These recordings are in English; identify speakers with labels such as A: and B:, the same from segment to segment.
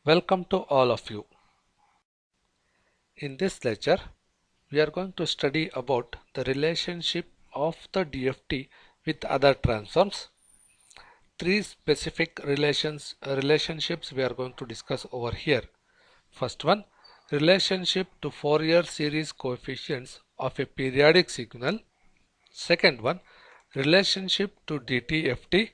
A: Welcome to all of you. In this lecture, we are going to study about the relationship of the DFT with other transforms. Three specific relationships we are going to discuss over here. First one, relationship to Fourier series coefficients of a periodic signal. Second one, relationship to DTFT.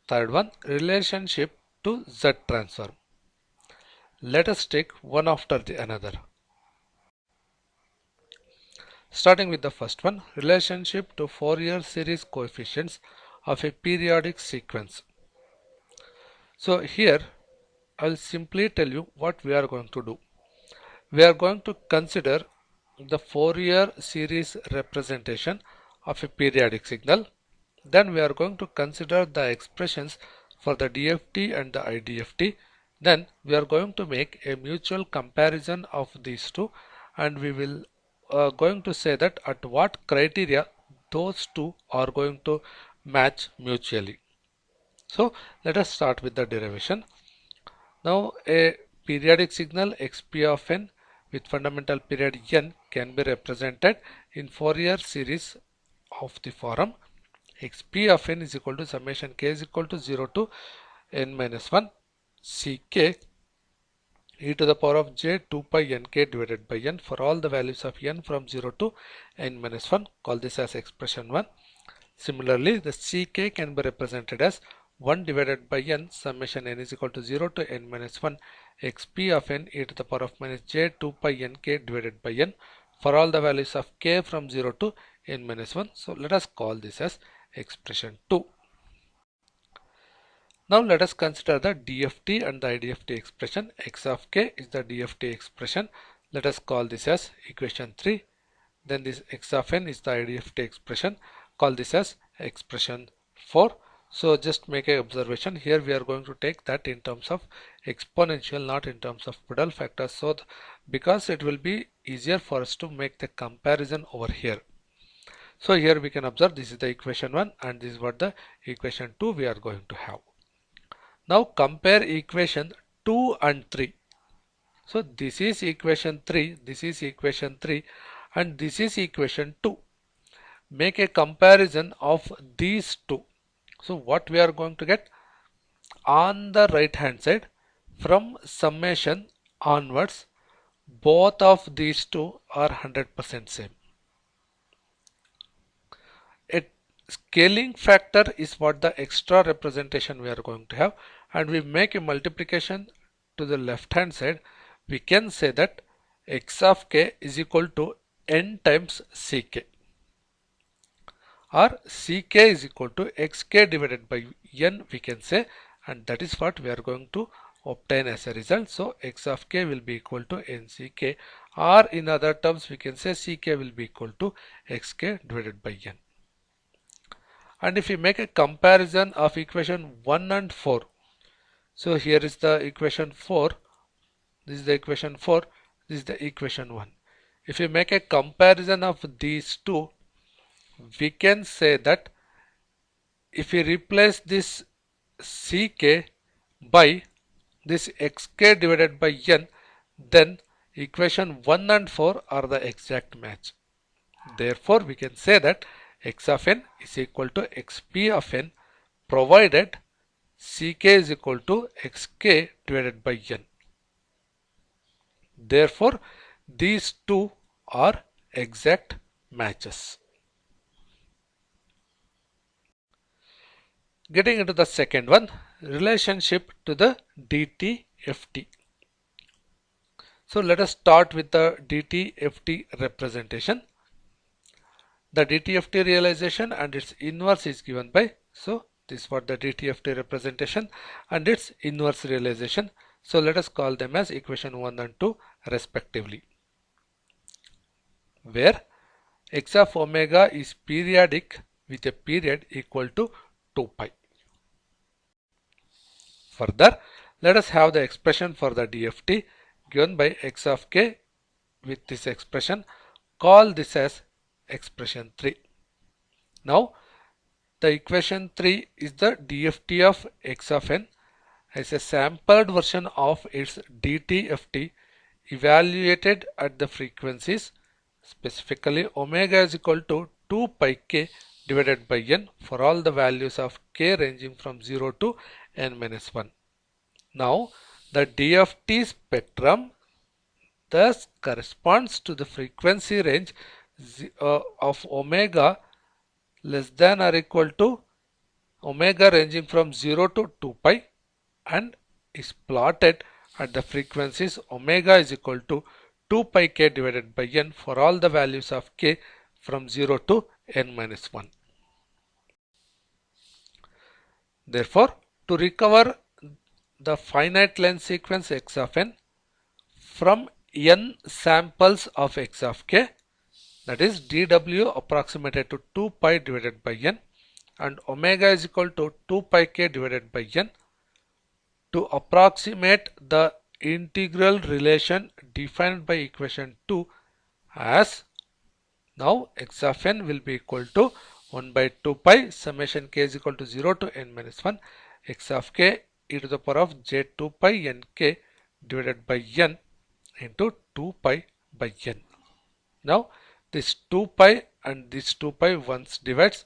A: Third one, relationship to Z transform. Let us take one after the another. Starting with the first one, relationship to Fourier series coefficients of a periodic sequence. So here I will simply tell you what we are going to do. We are going to consider the Fourier series representation of a periodic signal. Then we are going to consider the expressions for the DFT and the IDFT. Then we are going to make a mutual comparison of these two, and we will going to say that at what criteria those two are going to match mutually. So let us start with the derivation. Now a periodic signal xp of n with fundamental period n can be represented in Fourier series of the form xp of n is equal to summation k is equal to 0 to n minus 1 ck e to the power of j 2 pi nk divided by n for all the values of n from 0 to n minus 1. Call this as expression 1. Similarly, the ck can be represented as 1 divided by n summation n is equal to 0 to n minus 1 xp of n e to the power of minus j 2 pi nk divided by n for all the values of k from 0 to n minus 1. So let us call this as expression 2. Now let us consider the DFT and the IDFT expression. X of k is the DFT expression. Let us call this as equation 3. Then this x of n is the IDFT expression. Call this as expression 4. So just make an observation. Here we are going to take that in terms of exponential, not in terms of Prudhoe factor. So because it will be easier for us to make the comparison over here. So here we can observe this is the equation 1 and this is what the equation 2 we are going to have. Now compare equation 2 and 3. So this is equation 3, this is equation 3 and this is equation 2. Make a comparison of these two. So what we are going to get? On the right hand side from summation onwards, both of these two are 100% same. A scaling factor is what the extra representation we are going to have, and we make a multiplication to the left hand side. We can say that x of k is equal to n times ck, or ck is equal to xk divided by n we can say, and that is what we are going to obtain as a result. So x of k will be equal to nck, or in other terms we can say ck will be equal to xk divided by n. And if we make a comparison of equation 1 and 4, so here is the equation 4, this is the equation 4, this is the equation 1. If we make a comparison of these two, we can say that if we replace this ck by this xk divided by n, then equation 1 and 4 are the exact match. Therefore we can say that x of n is equal to xp of n provided ck is equal to xk divided by n. Therefore these two are exact matches. Getting into the second one, relationship to the DTFT. So let us start with the DTFT representation. The DTFT realization and its inverse is given by, so this is what the DTFT representation and its inverse realization. So let us call them as equation 1 and 2 respectively, where x of omega is periodic with a period equal to 2 pi. Further, let us have the expression for the DFT given by x of k with this expression. Call this as expression 3. Now the equation 3 is the DFT of x of n, as a sampled version of its DTFT evaluated at the frequencies, specifically omega is equal to 2 pi k divided by n for all the values of k ranging from 0 to n minus 1. Now the DFT spectrum thus corresponds to the frequency range of omega less than or equal to omega ranging from 0 to 2 pi and is plotted at the frequencies omega is equal to 2 pi k divided by n for all the values of k from 0 to n minus 1. Therefore, to recover the finite length sequence x of n from n samples of x of k, that is dw approximated to 2 pi divided by n and omega is equal to 2 pi k divided by n, to approximate the integral relation defined by equation 2 as now x of n will be equal to 1 by 2 pi summation k is equal to 0 to n minus 1 x of k e to the power of j 2 pi n k divided by n into 2 pi by n. Now this 2 pi and this 2 pi once divides,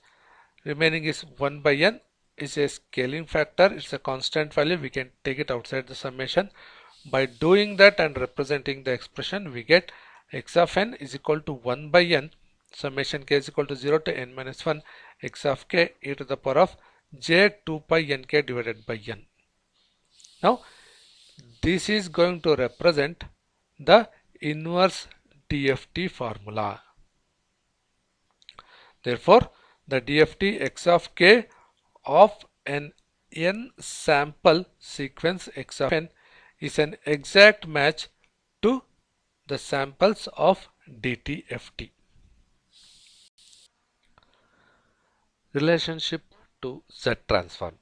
A: remaining is 1 by n is a scaling factor, it's a constant value, we can take it outside the summation. By doing that and representing the expression, we get x of n is equal to 1 by n summation k is equal to 0 to n minus 1 x of k e to the power of j 2 pi n k divided by n. Now this is going to represent the inverse DFT formula. Therefore, the DFT x of k of an n sample sequence x of n is an exact match to the samples of DTFT. Relationship to Z transform.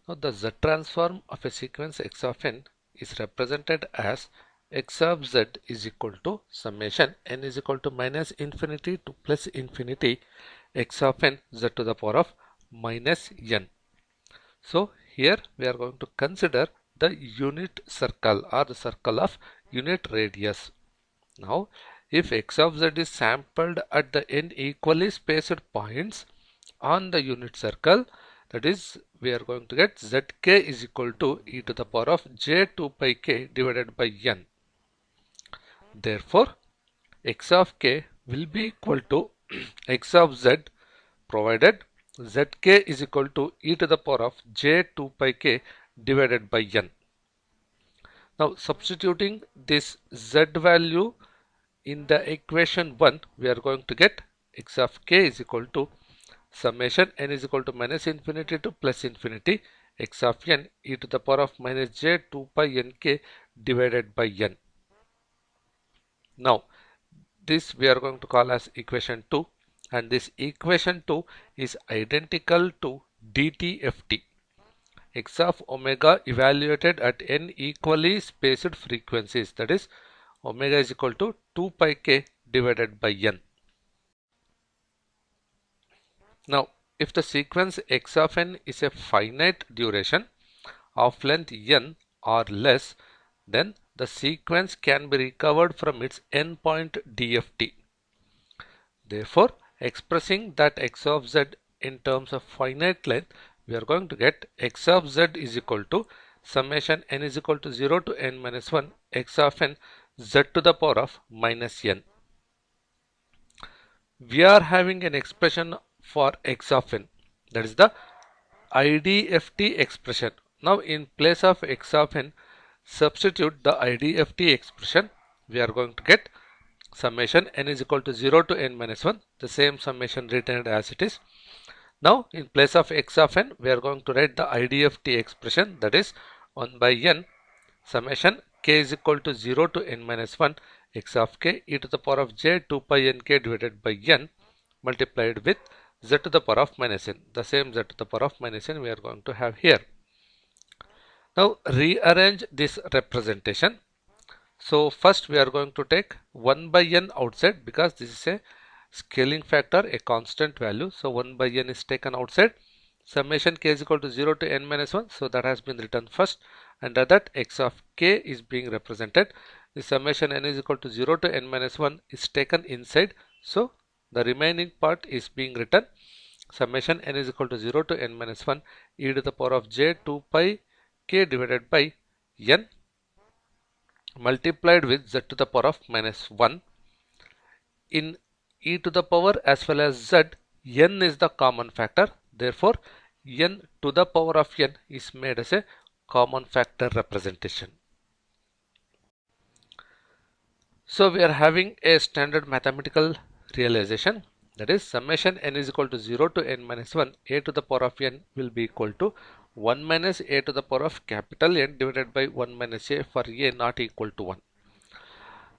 A: Now the Z transform of a sequence x of n is represented as x of z is equal to summation n is equal to minus infinity to plus infinity x of n z to the power of minus n. So here we are going to consider the unit circle or the circle of unit radius. Now if x of z is sampled at the n equally spaced points on the unit circle, that is we are going to get zk is equal to e to the power of j 2 pi k divided by n. Therefore x of k will be equal to x of z provided zk is equal to e to the power of j 2 pi k divided by n. Now substituting this z value in the equation 1, we are going to get x of k is equal to summation n is equal to minus infinity to plus infinity x of n e to the power of minus j 2 pi n k divided by n. Now this we are going to call as equation 2, and this equation 2 is identical to DTFT x of omega evaluated at n equally spaced frequencies, that is omega is equal to 2 pi k divided by n. Now if the sequence x of n is a finite duration of length n or less, then the sequence can be recovered from its endpoint DFT. Therefore, expressing that x of z in terms of finite length, we are going to get x of z is equal to summation n is equal to 0 to n minus 1 x of n z to the power of minus n. We are having an expression for x of n, that is the IDFT expression. Now in place of x of n, substitute the IDFT expression. We are going to get summation n is equal to 0 to n minus 1, the same summation retained as it is. Now in place of x of n, we are going to write the IDFT expression, that is 1 by n summation k is equal to 0 to n minus 1 x of k e to the power of j 2 pi n k divided by n multiplied with z to the power of minus n. The same z to the power of minus n we are going to have here. Now rearrange this representation. So first we are going to take 1 by n outside, because this is a scaling factor, a constant value. So 1 by n is taken outside. summation k is equal to 0 to n minus 1, so that has been written first. Under that, x of k is being represented. The summation n is equal to 0 to n minus 1 is taken inside, so the remaining part is being written summation n is equal to 0 to n minus 1 e to the power of j 2 pi k divided by n multiplied with z to the power of minus 1. In e to the power as well as z, n is the common factor. Therefore, n to the power of n is made as a common factor representation. So we are having a standard mathematical realization, that is summation n is equal to 0 to n minus 1 a to the power of n will be equal to 1 minus a to the power of capital N divided by 1 minus a for a not equal to 1.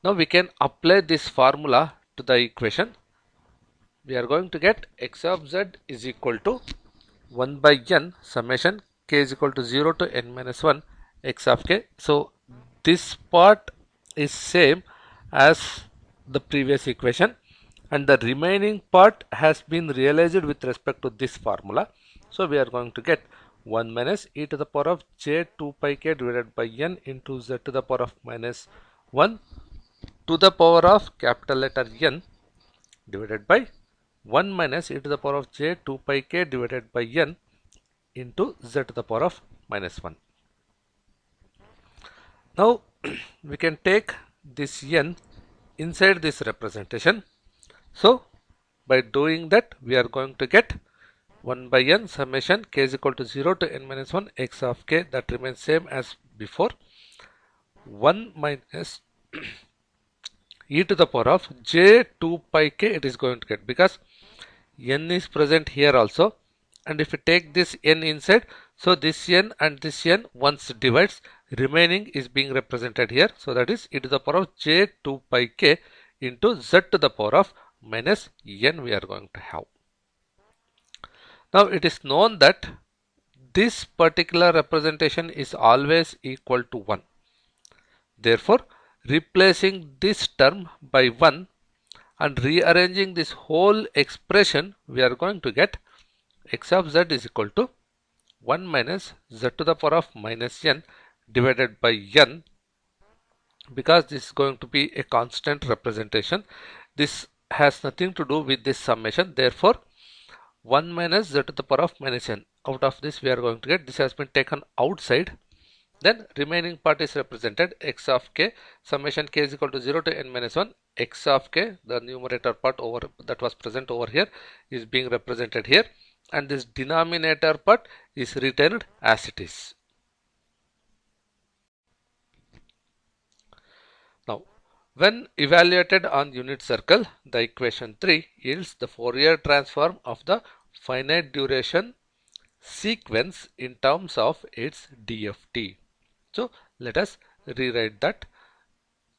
A: Now we can apply this formula to the equation. We are going to get x of z is equal to 1 by n summation k is equal to 0 to n minus 1 x of k. So this part is same as the previous equation, and the remaining part has been realized with respect to this formula. So we are going to get 1 minus e to the power of j 2 pi k divided by n into z to the power of minus 1 to the power of capital letter N divided by 1 minus e to the power of j 2 pi k divided by n into z to the power of minus 1. Now we can take this n inside this representation. So by doing that, we are going to get 1 by n summation k is equal to 0 to n minus 1 x of k, that remains same as before, 1 minus e to the power of j 2 pi k it is going to get, because n is present here also, and if you take this n inside, so this n and this n once divides, remaining is being represented here, so that is e to the power of j 2 pi k into z to the power of minus n we are going to have. Now it is known that this particular representation is always equal to 1. Therefore, replacing this term by 1 and rearranging this whole expression, we are going to get x of z is equal to 1 minus z to the power of minus n divided by n, because this is going to be a constant representation. This has nothing to do with this summation. Therefore, 1 minus z to the power of minus n. Out of this, we are going to get, this has been taken outside. Then remaining part is represented x of k summation k is equal to 0 to n minus 1 x of k, the numerator part over that was present over here is being represented here, and this denominator part is retained as it is. Now when evaluated on unit circle, the equation 3 yields the Fourier transform of the finite duration sequence in terms of its DFT. So let us rewrite that.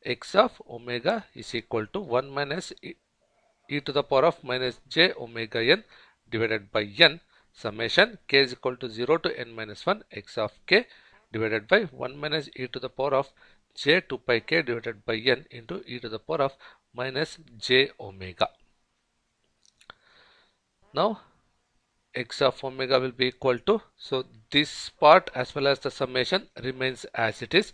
A: X of omega is equal to 1 minus e to the power of minus j omega n divided by n summation k is equal to 0 to n minus 1 x of k divided by 1 minus e to the power of j 2 pi k divided by n into e to the power of minus j omega. Now x of omega will be equal to, so this part as well as the summation remains as it is.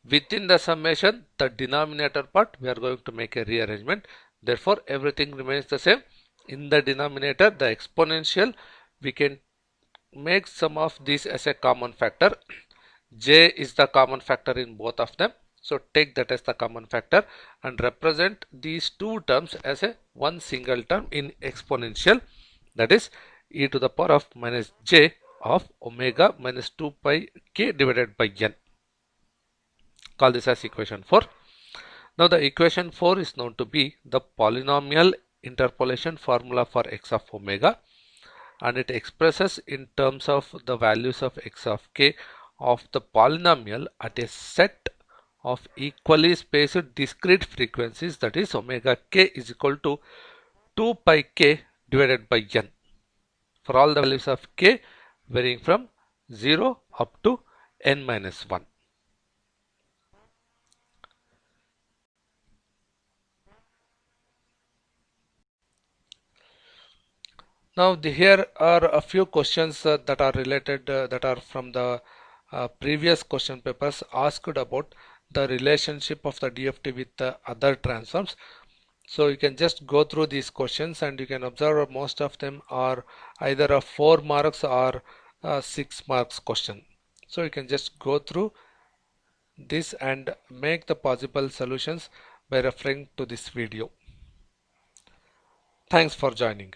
A: Within the summation, the denominator part, we are going to make a rearrangement. Therefore, everything remains the same. In the denominator, the exponential, we can make some of these as a common factor. J is the common factor in both of them. So take that as the common factor and represent these two terms as a one single term in exponential, that is e to the power of minus j of omega minus 2 pi k divided by n. Call this as equation 4. Now the equation 4 is known to be the polynomial interpolation formula for x of omega, and it expresses in terms of the values of x of k of the polynomial at a set of equally spaced discrete frequencies, that is omega k is equal to 2 pi k divided by n for all the values of k varying from 0 up to n minus 1. Now here are a few questions that are related that are from the previous question papers asked about the relationship of the DFT with the other transforms. So you can just go through these questions and you can observe most of them are either a 4 marks or a 6 marks question. So you can just go through this and make the possible solutions by referring to this video. Thanks for joining.